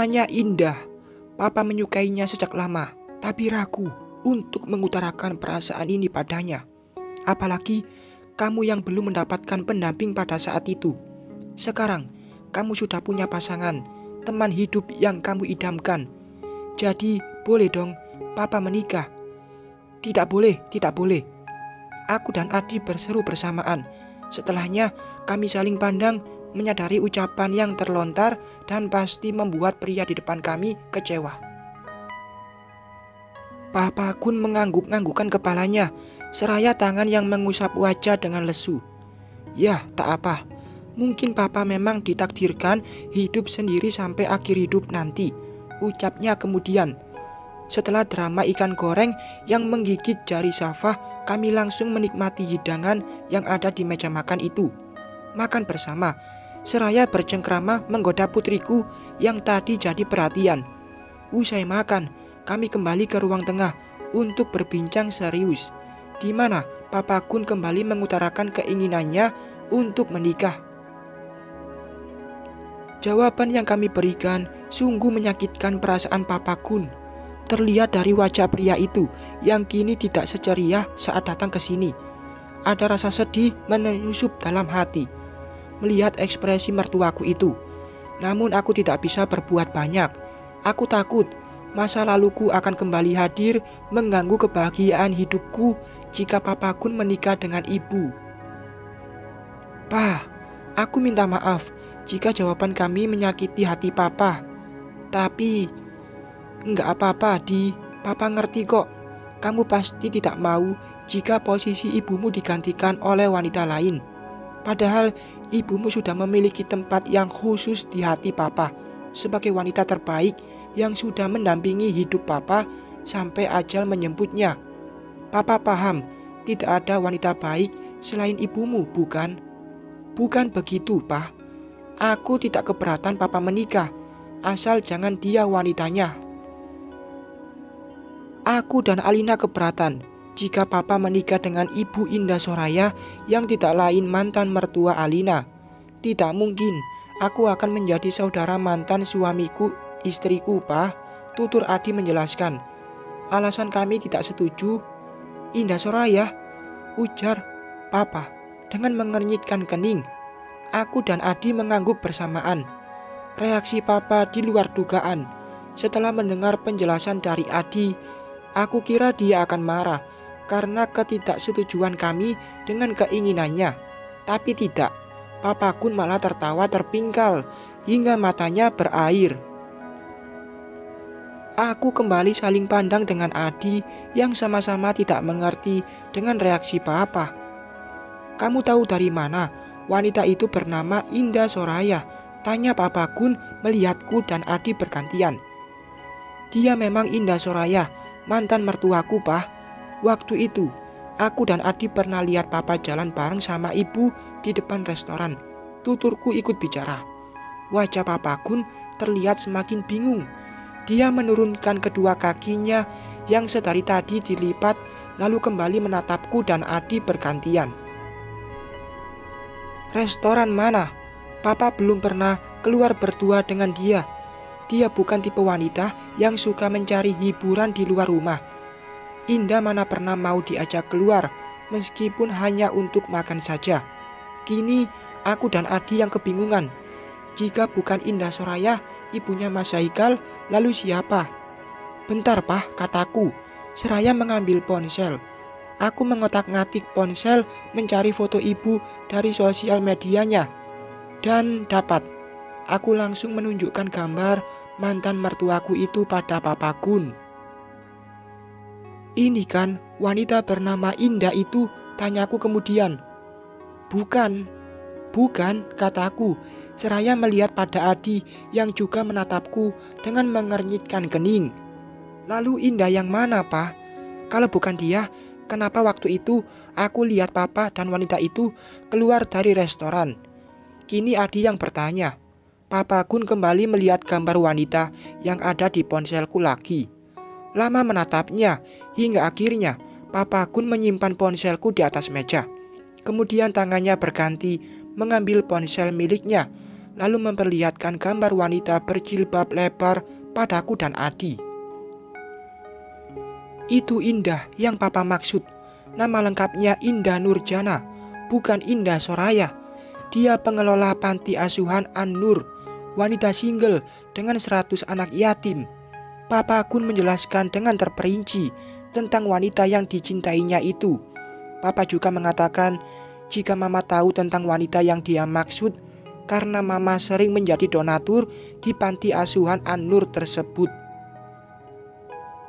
Fotonya indah. Papa menyukainya sejak lama, tapi ragu untuk mengutarakan perasaan ini padanya. Apalagi kamu yang belum mendapatkan pendamping pada saat itu. Sekarang kamu sudah punya pasangan, teman hidup yang kamu idamkan. Jadi boleh dong Papa menikah. Tidak boleh, tidak boleh. Aku dan Adi berseru bersamaan. Setelahnya kami saling pandang, menyadari ucapan yang terlontar dan pasti membuat pria di depan kami kecewa. Papa Gun mengangguk-anggukkan kepalanya, seraya tangan yang mengusap wajah dengan lesu. Ya, tak apa. Mungkin Papa memang ditakdirkan hidup sendiri sampai akhir hidup nanti, ucapnya kemudian. Setelah drama ikan goreng yang menggigit jari Safah, kami langsung menikmati hidangan yang ada di meja makan itu. Makan bersama, seraya bercengkrama menggoda putriku yang tadi jadi perhatian. Usai makan, kami kembali ke ruang tengah untuk berbincang serius, di mana Papa Gun kembali mengutarakan keinginannya untuk menikah. Jawaban yang kami berikan sungguh menyakitkan perasaan Papa Gun. Terlihat dari wajah pria itu yang kini tidak seceria saat datang ke sini. Ada rasa sedih menyusup dalam hati melihat ekspresi mertuaku itu. Namun aku tidak bisa berbuat banyak. Aku takut masa laluku akan kembali hadir mengganggu kebahagiaan hidupku jika Papa Gun menikah dengan ibu. Pak, aku minta maaf jika jawaban kami menyakiti hati Papa. Tapi enggak apa-apa, Di. Papa ngerti kok. Kamu pasti tidak mau jika posisi ibumu digantikan oleh wanita lain. Padahal ibumu sudah memiliki tempat yang khusus di hati Papa sebagai wanita terbaik yang sudah mendampingi hidup Papa sampai ajal menjemputnya. Papa paham tidak ada wanita baik selain ibumu, bukan? Bukan begitu, Pak. Aku tidak keberatan Papa menikah, asal jangan dia wanitanya. Aku dan Alina keberatan jika Papa menikah dengan Ibu Indah Soraya yang tidak lain mantan mertua Alina. Tidak mungkin aku akan menjadi saudara mantan suamiku, istriku, Pak, tutur Adi menjelaskan. Alasan kami tidak setuju. Indah Soraya, ujar Papa dengan mengernyitkan kening. Aku dan Adi mengangguk bersamaan. Reaksi Papa di luar dugaan. Setelah mendengar penjelasan dari Adi, aku kira dia akan marah karena ketidaksetujuan kami dengan keinginannya. Tapi tidak, Papa Gun malah tertawa terpingkal hingga matanya berair. Aku kembali saling pandang dengan Adi yang sama-sama tidak mengerti dengan reaksi Papa. Kamu tahu dari mana wanita itu bernama Indah Soraya? Tanya Papa Gun melihatku dan Adi bergantian. Dia memang Indah Soraya, mantan mertuaku, Pak. Waktu itu, aku dan Adi pernah lihat Papa jalan bareng sama ibu di depan restoran. Tuturku ikut bicara. Wajah Papa Gun terlihat semakin bingung. Dia menurunkan kedua kakinya yang sedari tadi dilipat, lalu kembali menatapku dan Adi bergantian. Restoran mana? Papa belum pernah keluar berdua dengan dia. Dia bukan tipe wanita yang suka mencari hiburan di luar rumah. Indah mana pernah mau diajak keluar, meskipun hanya untuk makan saja. Kini aku dan Adi yang kebingungan. Jika bukan Indah Soraya, ibunya Mas Haikal, lalu siapa? Bentar, Pak, kataku, seraya mengambil ponsel. Aku mengotak-ngatik ponsel mencari foto ibu dari sosial medianya. Dan dapat. Aku langsung menunjukkan gambar mantan mertuaku itu pada Papa Gun. Ini kan wanita bernama Indah itu, tanyaku kemudian. Bukan, kataku, seraya melihat pada Adi yang juga menatapku dengan mengernyitkan kening. Lalu Indah yang mana, Pak? Kalau bukan dia, kenapa waktu itu aku lihat Papa dan wanita itu keluar dari restoran? Kini Adi yang bertanya. Papa Gun kembali melihat gambar wanita yang ada di ponselku lagi. Lama menatapnya, hingga akhirnya Papa Gun menyimpan ponselku di atas meja. Kemudian tangannya berganti mengambil ponsel miliknya, lalu memperlihatkan gambar wanita berjilbab lebar padaku dan Adi. Itu Indah yang papa maksud. Nama lengkapnya Indah Nurjana, bukan Indah Soraya. Dia pengelola panti asuhan An-Nur, wanita single dengan 100 anak yatim. Papa Gun menjelaskan dengan terperinci tentang wanita yang dicintainya itu. Papa juga mengatakan jika mama tahu tentang wanita yang dia maksud karena mama sering menjadi donatur di panti asuhan An-Nur tersebut.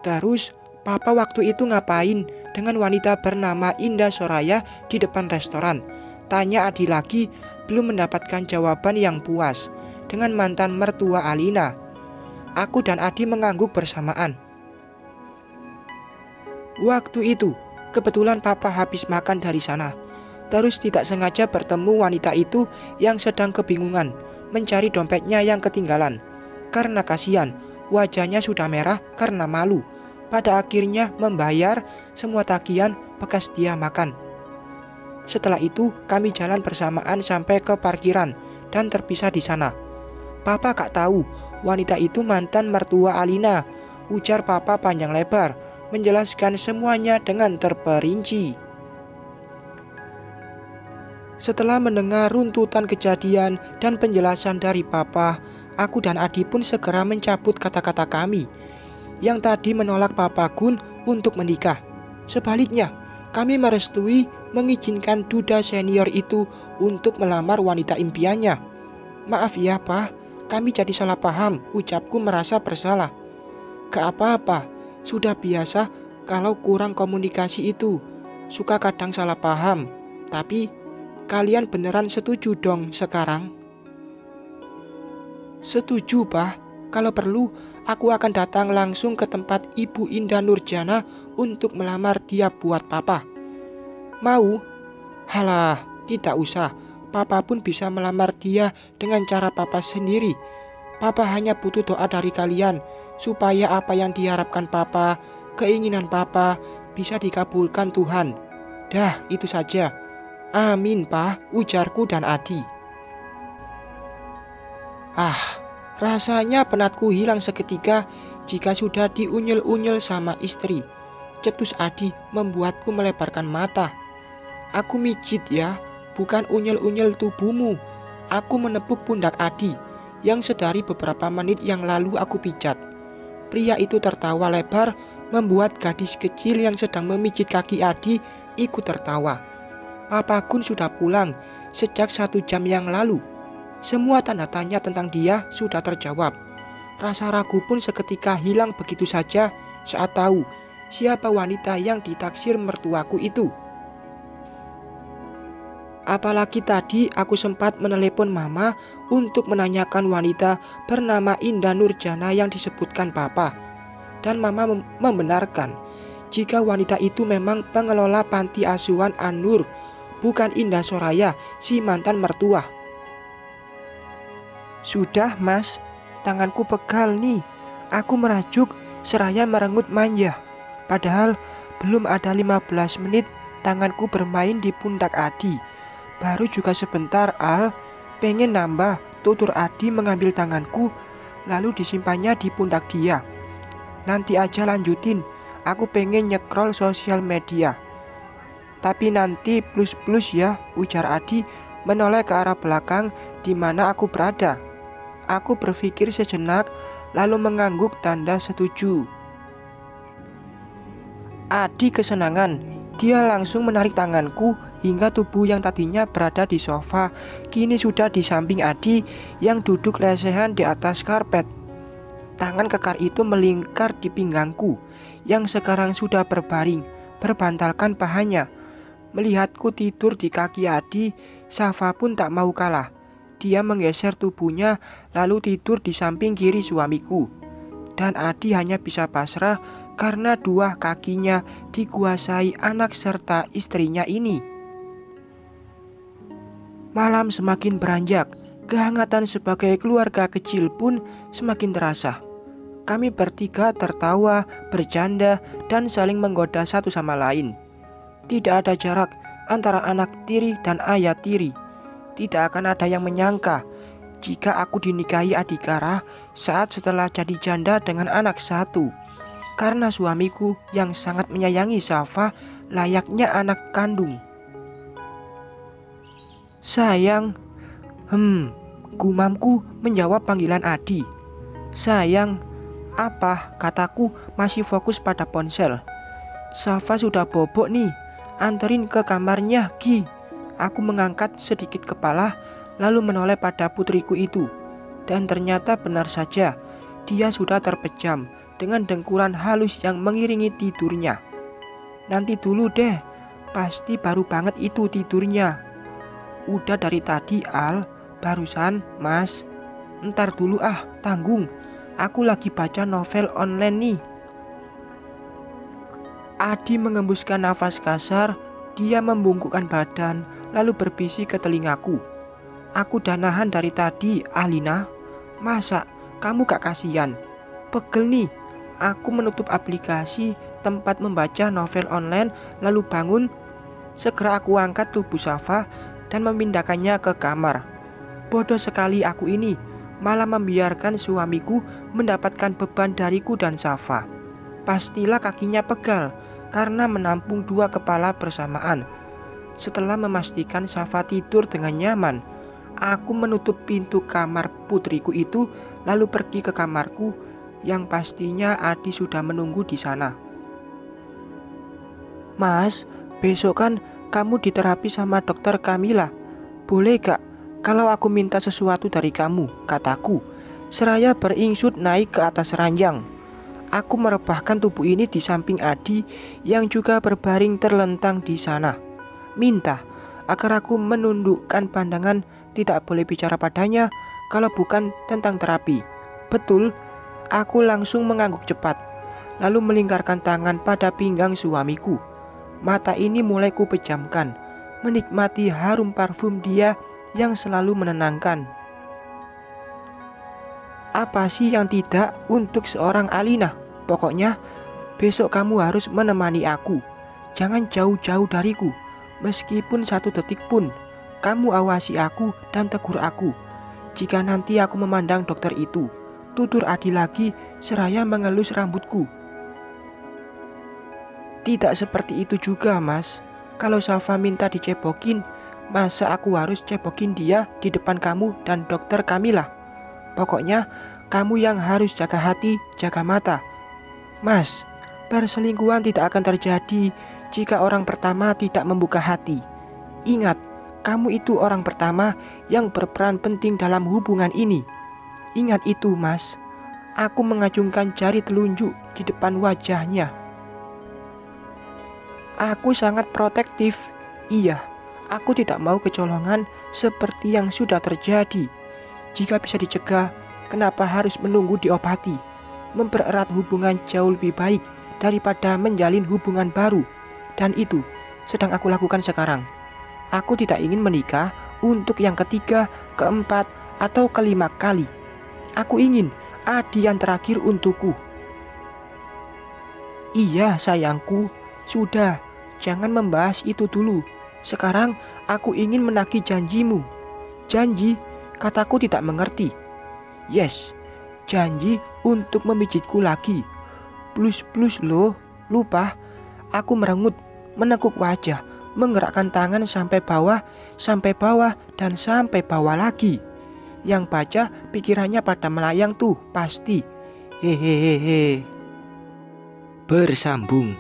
Terus papa waktu itu ngapain dengan wanita bernama Indah Soraya di depan restoran? Tanya Adi lagi, belum mendapatkan jawaban yang puas. Dengan mantan mertua Alina. Aku dan Adi mengangguk bersamaan. Waktu itu, kebetulan papa habis makan dari sana. Terus tidak sengaja bertemu wanita itu yang sedang kebingungan mencari dompetnya yang ketinggalan. Karena kasihan, wajahnya sudah merah karena malu. Pada akhirnya membayar semua tagihan bekas dia makan. Setelah itu kami jalan bersamaan sampai ke parkiran dan terpisah di sana. Papa gak tahu wanita itu mantan mertua Alina, ujar papa panjang lebar, menjelaskan semuanya dengan terperinci. Setelah mendengar runtutan kejadian dan penjelasan dari papa, aku dan Adi pun segera mencabut kata-kata kami yang tadi menolak Papa Gun untuk menikah. Sebaliknya, kami merestui mengizinkan duda senior itu untuk melamar wanita impiannya. Maaf ya, Pak, kami jadi salah paham, ucapku merasa bersalah. Gak apa-apa, sudah biasa kalau kurang komunikasi itu. Suka kadang salah paham, tapi kalian beneran setuju dong sekarang? Setuju, Pak. Kalau perlu, aku akan datang langsung ke tempat Ibu Indah Nurjana untuk melamar dia buat papa. Mau? Halah, tidak usah. Papa pun bisa melamar dia dengan cara papa sendiri. Papa hanya butuh doa dari kalian supaya apa yang diharapkan papa, keinginan papa bisa dikabulkan Tuhan. Dah, itu saja. Amin, Pak, ujarku dan Adi. Rasanya penatku hilang seketika jika sudah diunyel-unyel sama istri. Cetus Adi membuatku melebarkan mata. Aku mijit ya, bukan unyel-unyel tubuhmu. Aku menepuk pundak Adi yang sedari beberapa menit yang lalu aku pijat. Pria itu tertawa lebar membuat gadis kecil yang sedang memijit kaki Adi ikut tertawa. Papa Gun sudah pulang sejak 1 jam yang lalu. Semua tanda tanya tentang dia sudah terjawab. Rasa ragu pun seketika hilang begitu saja saat tahu siapa wanita yang ditaksir mertuaku itu. Apalagi tadi aku sempat menelepon mama untuk menanyakan wanita bernama Indah Nurjana yang disebutkan papa. Dan mama membenarkan jika wanita itu memang pengelola panti asuhan An-Nur, bukan Indah Soraya, si mantan mertua. Sudah, Mas, tanganku pegal nih. Aku merajuk seraya merenggut manja. Padahal belum ada 15 menit tanganku bermain di pundak Adi. Baru juga sebentar, Al. Pengen nambah, tutur Adi mengambil tanganku lalu disimpannya di pundak dia. Nanti aja lanjutin, aku pengen nyekrol sosial media. Tapi nanti plus-plus ya, ujar Adi menoleh ke arah belakang di mana aku berada. Aku berpikir sejenak lalu mengangguk tanda setuju. Adi kesenangan, dia langsung menarik tanganku hingga tubuh yang tadinya berada di sofa kini sudah di samping Adi yang duduk lesehan di atas karpet. Tangan kekar itu melingkar di pinggangku yang sekarang sudah berbaring, berbantalkan pahanya. Melihatku tidur di kaki Adi, Safa pun tak mau kalah. Dia menggeser tubuhnya lalu tidur di samping kiri suamiku. Dan Adi hanya bisa pasrah karena dua kakinya dikuasai anak serta istrinya ini. Malam semakin beranjak, kehangatan sebagai keluarga kecil pun semakin terasa. Kami bertiga tertawa, bercanda, dan saling menggoda satu sama lain. Tidak ada jarak antara anak tiri dan ayah tiri. Tidak akan ada yang menyangka jika aku dinikahi Adhikara saat setelah jadi janda dengan anak satu. Karena suamiku yang sangat menyayangi Safa layaknya anak kandung. Sayang, gumamku menjawab panggilan Adi. Sayang, apa? Kataku masih fokus pada ponsel. Safa sudah bobok nih, anterin ke kamarnya, Ki. Aku mengangkat sedikit kepala, lalu menoleh pada putriku itu. Dan ternyata benar saja, dia sudah terpejam dengan dengkuran halus yang mengiringi tidurnya. Nanti dulu deh, pasti baru banget itu tidurnya. Udah dari tadi Al, barusan Mas. Ntar dulu ah, tanggung. Aku lagi baca novel online nih. Adi mengembuskan nafas kasar, dia membungkukkan badan, lalu berbisik ke telingaku. Aku udah nahan dari tadi, Alina. Masa kamu gak kasihan? Pegel nih. Aku menutup aplikasi tempat membaca novel online, lalu bangun. Segera aku angkat tubuh Safa dan memindahkannya ke kamar. Bodoh sekali aku ini, malah membiarkan suamiku mendapatkan beban dariku dan Safa. Pastilah kakinya pegal karena menampung dua kepala bersamaan. Setelah memastikan Safa tidur dengan nyaman, aku menutup pintu kamar putriku itu lalu pergi ke kamarku yang pastinya Adi sudah menunggu di sana. Mas, besok kan kamu diterapi sama dokter Kamila. Boleh gak kalau aku minta sesuatu dari kamu? Kataku, seraya beringsut naik ke atas ranjang. Aku merebahkan tubuh ini di samping Adi yang juga berbaring terlentang di sana. Minta agar aku menundukkan pandangan, tidak boleh bicara padanya kalau bukan tentang terapi. Betul, aku langsung mengangguk cepat, lalu melingkarkan tangan pada pinggang suamiku. Mata ini mulai kupejamkan, menikmati harum parfum dia yang selalu menenangkan. Apa sih yang tidak untuk seorang Alina? Pokoknya besok kamu harus menemani aku. Jangan jauh-jauh dariku. Meskipun 1 detik pun, kamu awasi aku dan tegur aku. Jika nanti aku memandang dokter itu, tutur Adi lagi seraya mengelus rambutku. Tidak seperti itu juga, Mas. Kalau Safa minta dicebokin, masa aku harus cebokin dia di depan kamu dan dokter Kamila? Pokoknya kamu yang harus jaga hati, jaga mata. Mas, perselingkuhan tidak akan terjadi jika orang pertama tidak membuka hati. Ingat, kamu itu orang pertama yang berperan penting dalam hubungan ini. Ingat itu, Mas. Aku mengacungkan jari telunjuk di depan wajahnya. Aku sangat protektif. Iya, aku tidak mau kecolongan seperti yang sudah terjadi. Jika bisa dicegah, kenapa harus menunggu diobati? Mempererat hubungan jauh lebih baik daripada menjalin hubungan baru. Dan itu sedang aku lakukan sekarang. Aku tidak ingin menikah untuk yang ketiga, keempat, atau kelima kali. Aku ingin Adi yang terakhir untukku. Iya sayangku, sudah, jangan membahas itu dulu. Sekarang aku ingin menagih janjimu. Janji? Kataku tidak mengerti. Yes, janji untuk memijitku lagi. Plus loh, lupa. Aku merengut, menekuk wajah, menggerakkan tangan sampai bawah, dan sampai bawah lagi. Yang baca pikirannya pada melayang tuh, pasti. Hehehe. Bersambung.